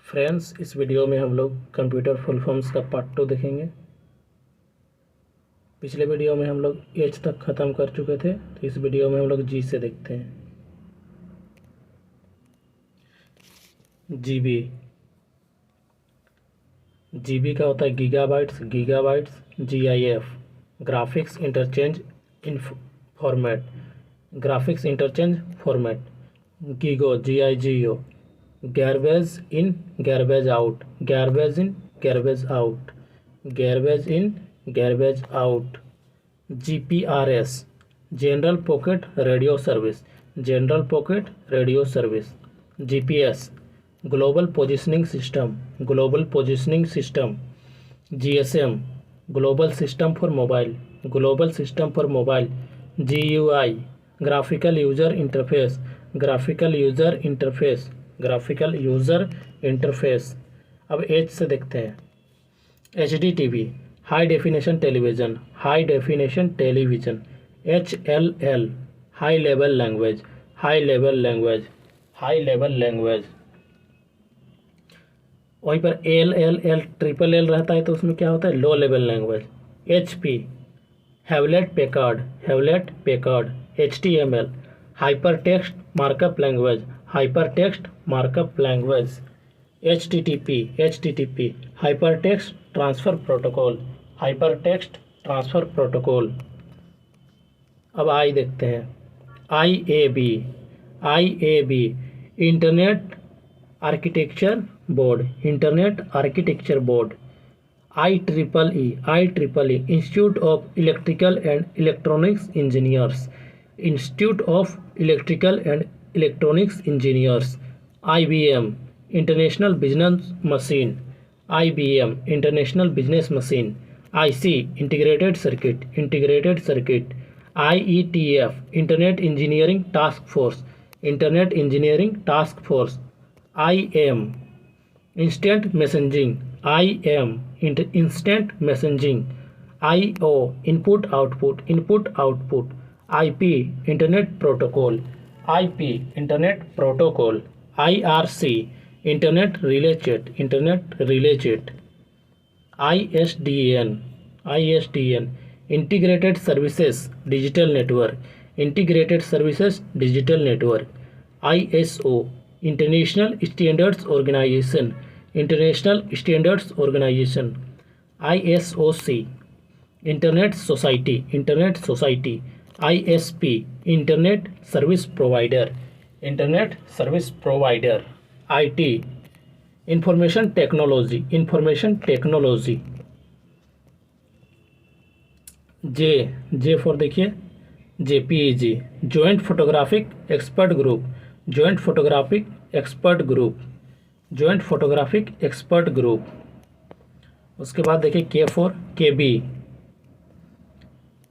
Friends, इस video में हम लोग कंप्यूटर फुल फॉर्म्स का पार्ट 2 देखेंगे। पिछले वीडियो में हम लोग एच तक ख़त्म कर चुके थे, तो इस वीडियो में हम लोग जी से देखते हैं। जीबी। जीबी का होता है gigabytes, GIF graphics interchange in format, graphics interchange format. GIGO, GIGO garbage in garbage out, garbage in garbage out, garbage in garbage out. GPRS general pocket radio service, general pocket radio service. GPS global positioning system, global positioning system. GSM global system for mobile, global system for mobile. GUI graphical user interface, graphical user interface, graphical user interface. अब H से देखते हैं। HDTV high definition television, high definition television. HLL high level language, high level language, high level language. वहीं पर LLL triple L रहता है तो उसमें क्या होता है, लो level language. HP Hewlett Packard, Hewlett Packard. HTML hyper text markup language, hyper text markup language. HTTP hyper text transfer protocol, hyper text transfer protocol. अब आई देखते हैं। IAB internet architecture board, internet architecture board. IEEE institute of electrical and electronics engineers, institute of electrical and electronics engineers. IBM international business machine, IBM international business machine. IC integrated circuit, integrated circuit. IETF internet engineering task force, internet engineering task force. IM instant messaging, IM instant messaging. IO input output, input output. IP internet protocol, IP internet protocol. IRC internet relay chat, internet relay chat. ISDN integrated services digital network, integrated services digital network. ISO international standards organisation, international standards organisation. ISOC internet society, internet society. ISP internet service provider, internet service provider. IT information technology, information technology. J for देखिए JPEG joint photographic expert group, joint photographic expert group, joint photographic expert group. उसके बाद देखिए K for KB,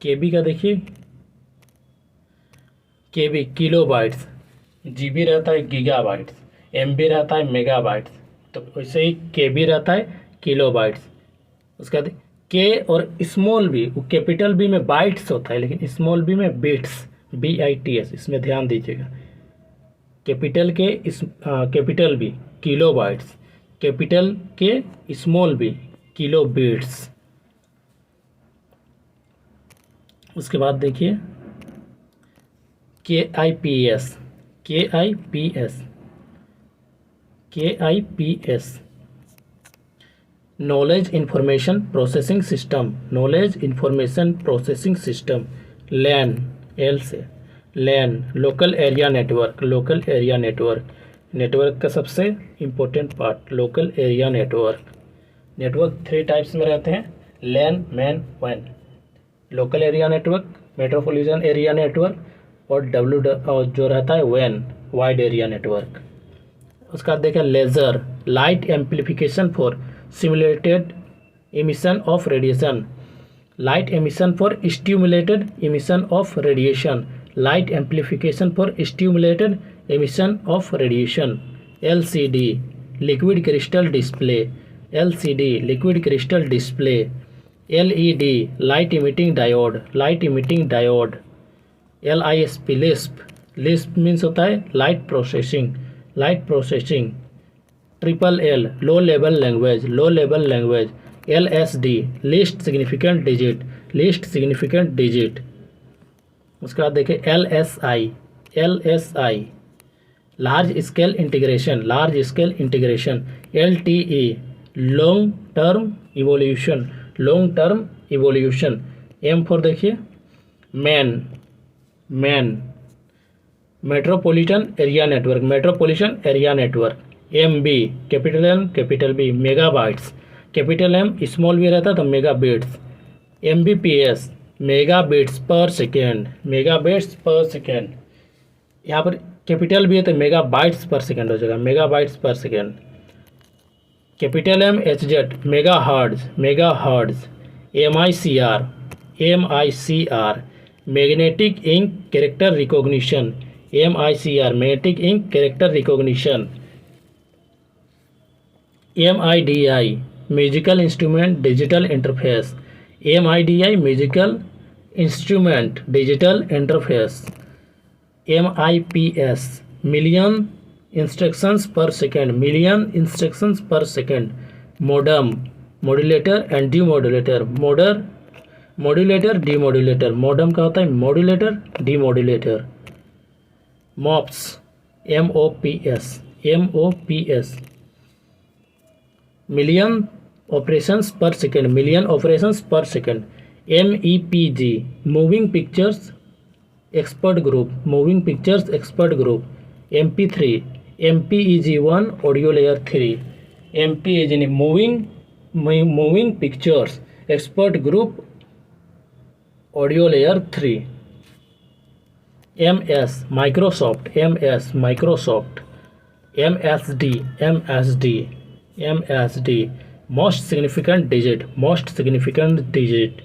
KB का देखिए KB kilo bytes. GB रहता है gigabytes, MB रहता है मेगाबाइट्स, तो वैसे ही KB रहता है किलो बाइट्स। उसके बाद K और स्मॉल बी, वो कैपिटल बी में बाइट्स होता है लेकिन स्मॉल बी में बिट्स, BITS, इसमें ध्यान दीजिएगा। Capital K capital B kilobytes, capital K small B kilobits. उसके बाद देखिए KIPS, knowledge information processing system, knowledge information processing system. LAN, L से LAN local area network, local area network, network का सबसे important part local area network. Network 3 types में रहते हैं, LAN, MAN, WAN। Local area network, metropolitan area network, और जो रहता है WAN, वाइड एरिया नेटवर्क। उसका बाद देखें laser, light amplification for simulated emission of radiation, light emission for stimulated emission of radiation, light amplification for stimulated emission of radiation. LCD liquid crystal display, LCD liquid crystal display. LED light emitting diode, light emitting diode. LISP, lisp means होता है light processing, light processing, triple L low level language, LSD least significant digit, उसके बाद देखिए LSI large scale integration, LTE long term evolution, M for देखिए man metropolitan area network, MB capital M capital B megabytes, capital M small भी रहता तो megabits, MBPS megabits per second, यहाँ पर capital भी है तो मेगाबाइट्स पर सेकेंड हो जाएगा, capital M HZ megahertz, MICR magnetic ink character recognition, MIDI musical instrument digital interface, MIPS million instructions per second, modulator and demodulator, modem का होता है modulator demodulator, MOPS million operations per second, MEPG moving pictures expert group, MP3 MPEG1 audio layer 3, MPEG moving pictures expert group audio layer 3, MS Microsoft, MSD most significant digit,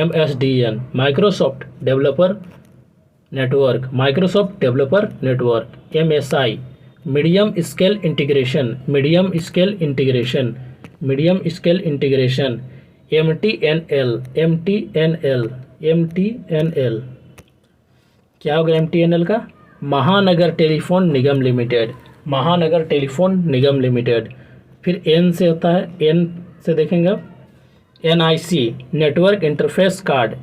MSDN Microsoft developer network, MSI medium scale integration, MTNL क्या होगा MTNL का, महानगर telephone निगम limited, फिर N से होता है, N से देखेंगे अब NIC network interface card,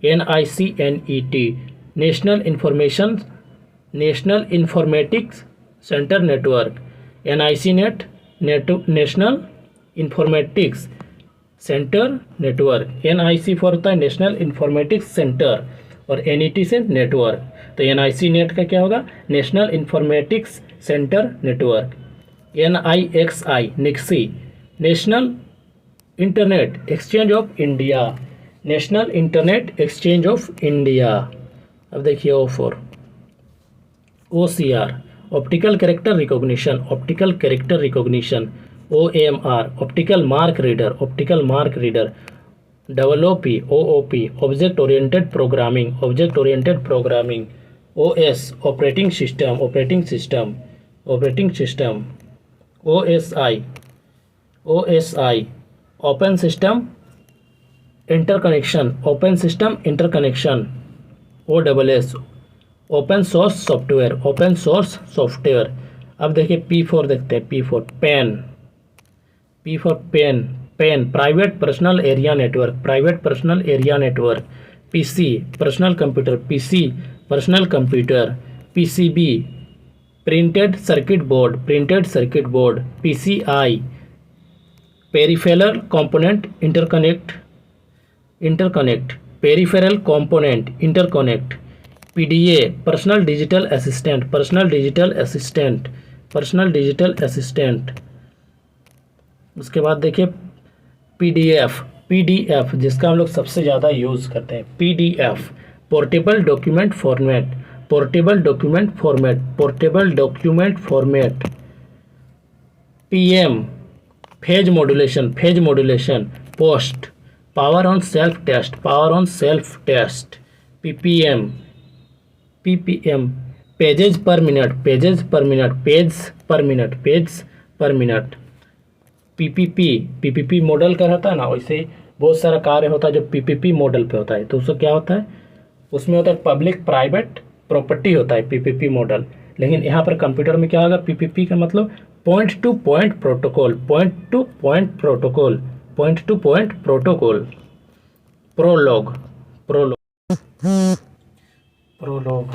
NICNET national informatics centre network, NIC national informatics centre network, NIC for होता है नेशनल इंफॉर्मेटिक्स सेंटर और NET से नेटवर्क, तो NIC नेट का क्या होगा, national informatics centre network, NIXI national internet exchange of India, अब देखिए O4 OCR optical character recognition, OMR optical mark reader, OOP object oriented programming, OS operating system, OSI open system interconnection, OSS open source software, अब देखिए P4 देखते हैं, P4 pen private personal area network, PC personal computer, PCB printed circuit board, PCI peripheral component interconnect, PDA personal digital assistant, उसके बाद देखिए PDF जिसका हम लोग सबसे ज़्यादा यूज़ करते हैं, PDF portable document format, PM phase modulation, post power on self test, PPM pages per minute, PPP model का रहता है ना, वैसे ही बहुत सारा कार्य होता है जो PPP मॉडल पे होता है, तो उसको क्या होता है, उसमें होता है पब्लिक प्राइवेट प्रॉपर्टी होता है PPP मॉडल, लेकिन यहाँ पर कंप्यूटर में क्या होगा, पीपीपी का मतलब point to point protocol, point to point protocol, point to point protocol. Prolog, prolog, prolog,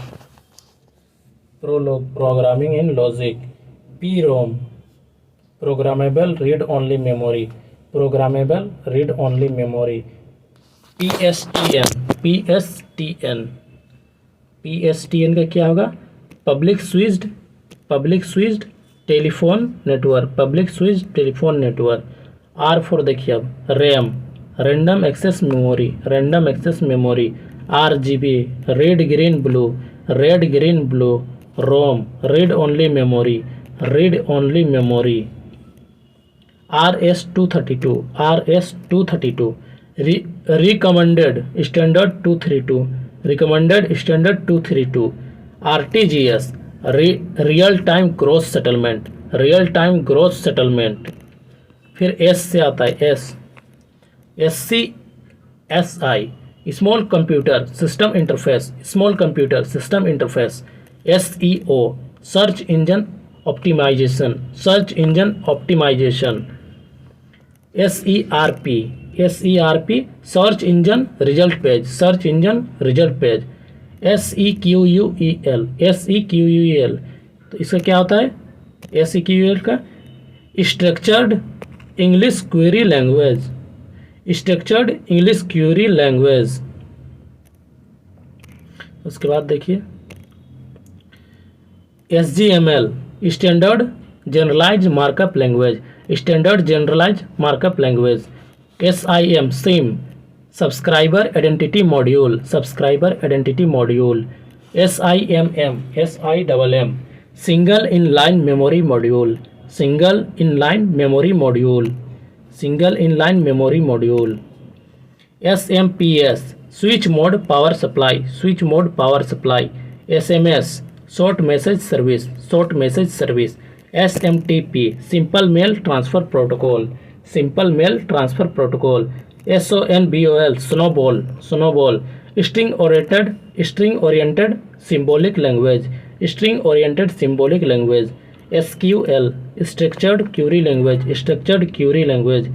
prolog, programming in logic. PROM, programmable read only memory, programmable read only memory. PSTN, PSTN, PSTN का क्या होगा, public switched, public switched telephone network, public switched telephone network. R for देखिए अब, RAM, random access memory, random access memory. RGB, red green blue, red green blue. ROM, read only memory, read only memory. RS-232, RS-232, recommended standard 232, recommended standard 232। RTGS, real time growth settlement, real time growth settlement. फिर S से आता है S, SCSI, small computer system interface, small computer system interface. SEO, search engine optimisation, search engine optimisation. SERP, SERP, search engine result page, search engine result page. SEQUEL, SEQUEL, तो इसका क्या होता है, SEQUEL का structured English query language, structured English query language. उसके बाद देखिए SGML, standard generalise markup language, standard generalise markup language. SIM, SIM, subscriber identity module, subscriber identity module. SIMM, SIMM, single in line memory module, single in line memory module, single in line memory module. SMPS, switch mode power supply, switch mode power supply. SMS, short message service, short message service. SMTP, simple mail transfer protocol, simple mail transfer protocol. SONBOL, snowball, snowball, string oriented symbolic language, string oriented symbolic language. SQL, structured query language, structured query language.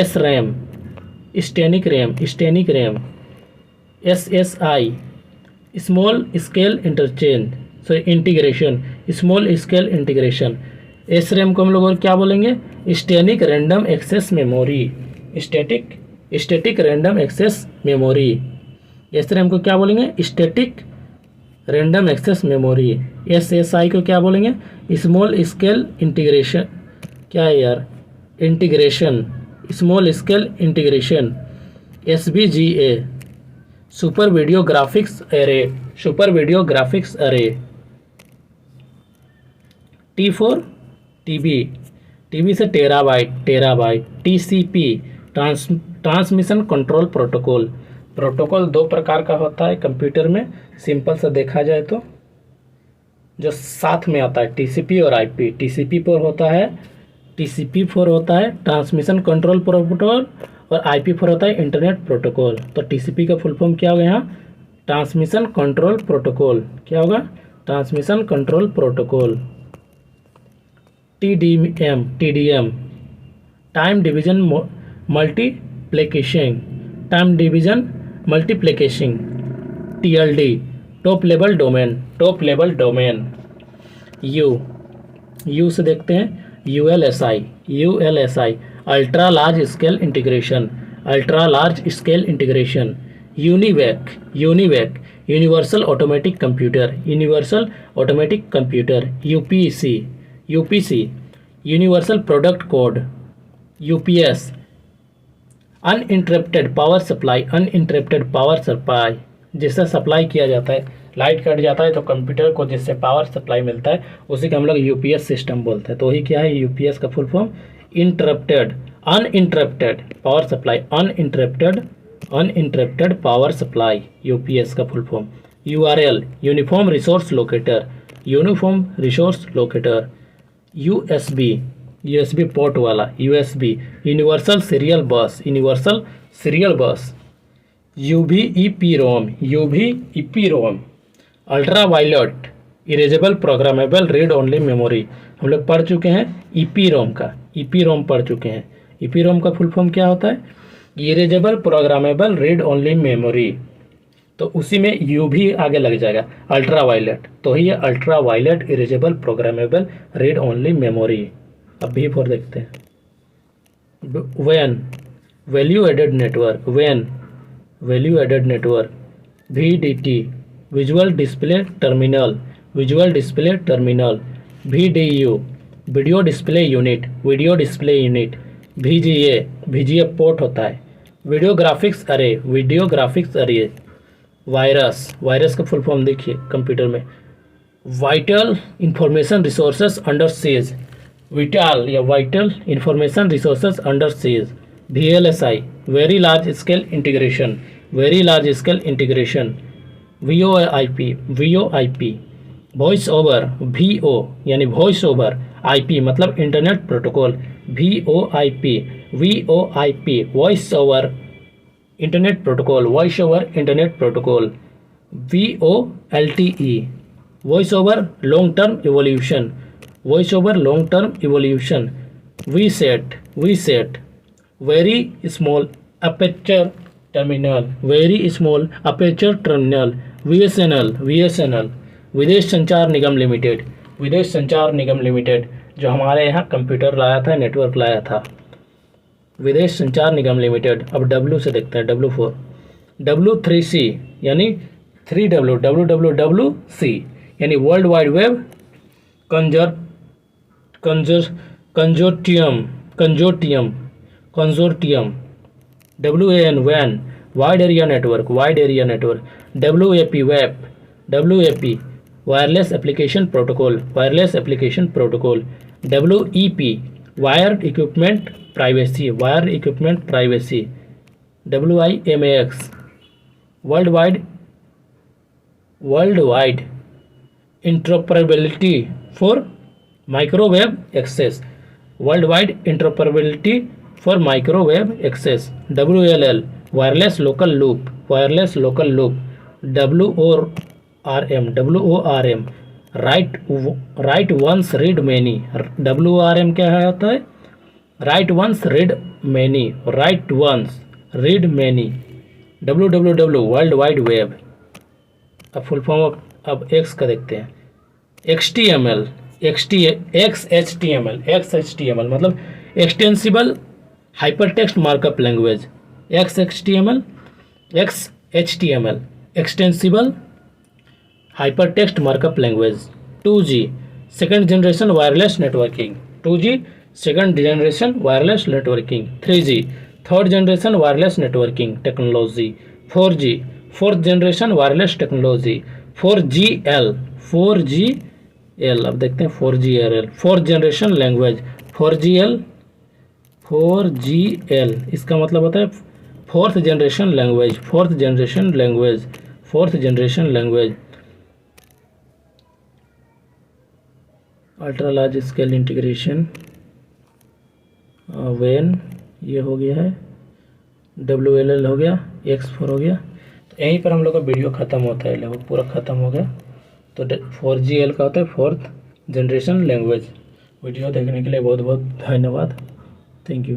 SRAM, static RAM, static RAM. SSI, small scale interchange, integration, small scale integration. SRAM को हम लोग और क्या बोलेंगे, static random access memory, static random access memory. SRAM को क्या बोलेंगे, static random access memory. SSI को क्या बोलेंगे, स्मॉल स्केल इंटीग्रेशन, क्या है यार, integration, small scale integration. SVGA, super video graphics array, super video graphics array. T4 TB, TB से terabyte, terabyte. TCP, transmission control protocol, protocol दो प्रकार का होता है कंप्यूटर में, सिंपल से देखा जाए तो जो साथ में आता है TCP और IP। TCP4 होता है, TCP4 होता है ट्रांसमिशन कंट्रोल प्रोटोकॉल, और IP4 होता है इंटरनेट प्रोटोकॉल। तो TCP का फुल फॉर्म क्या होगा यहाँ, ट्रांसमिशन कंट्रोल प्रोटोकॉल, क्या होगा, transmission control protocol. TDM, time division multiplication, time division multiplication. TLD, top level domain, top level domain. U से देखते हैं ULSI, ultra large scale integration, ultra large scale integration. UNIVAC, universal automatic computer, universal automatic computer. UPC, universal product code. UPS, uninterrupted power supply, uninterrupted power supply, जिससे supply किया जाता है, light cut जाता है तो कंप्यूटर को जिससे power supply मिलता है उसी को हम लोग UPS सिस्टम बोलते हैं। तो वही क्या है, UPS का full form interrupted, uninterrupted power supply, uninterrupted power supply, UPS का full form. URL, uniform resource locator, uniform resource locator. USB port वाला, USB, universal serial bus, universal serial bus. UV EPROM, ultra violet erasable programmable read only memory हम लोग पढ़ चुके हैं EPROM का, EPROM पढ़ चुके हैं। EPROM का फुल फॉर्म क्या होता है? Erasable programmable read only memory. तो उसी में यू भी आगे लग जाएगा, अल्ट्रा वायलेट, तो ही है ultra violet erasable programmable read only memory. अब V4 देखते हैं। VAN value added network, VAN value added network. VDT visual display terminal, visual display terminal. VDU video display unit, video display unit. VGA port होता है। Video graphics array, video graphics array. Virus का full form देखिए computer में, vital information resources under seize, vital या vital information resources under seize. VLSI very large scale integration, very large scale integration. VoIP voice over, VO यानी voice over, IP मतलब internet protocol. VoIP voice over internet protocol, voice over internet protocol. VoLTE voice over long term evolution, voice over long term evolution. VSAT very small aperture terminal, very small aperture terminal. VSNL विदेश संचार निगम limited, विदेश संचार निगम limited जो हमारे यहाँ computer लाया था, network लाया था, विदेश संचार निगम लिमिटेड। अब W से देखते हैं, W4 W3C यानी 3W, WWWC यानी world wide web consortium. WAN वैन wide area network, wide area network. WAP web, WAP wireless application protocol, wireless application protocol. WEP wired equipment privacy, wire equipment privacy. WIMAX world wide interoperability for microwave access, world wide interoperability for microwave access. WLL wireless local loop, wireless local loop. WORM write once read many, WORM क्या होता है? Write once read many, write once read many. WWW world wide web. अब full form अब X का देखते हैं। XHTML मतलब extensible hypertext markup language. XHTML extensible hypertext markup language. 2G second generation wireless networking, 2G second generation wireless networking. 3G third generation wireless networking technology. 4G fourth generation wireless technology. 4GL अब देखते हैं 4GL fourth generation language. 4GL इसका मतलब होता है fourth generation language, fourth generation language, fourth generation language. Ultra large scale integration वैन ये हो गया है। WLL हो गया, X4 हो गया। तो यहीं पर हम लोग का वीडियो ख़त्म होता है, लगभग पूरा ख़त्म हो गया। तो 4GL का होता है फोर्थ जनरेशन लैंग्वेज। वीडियो देखने के लिए बहुत बहुत धन्यवाद। Thank you.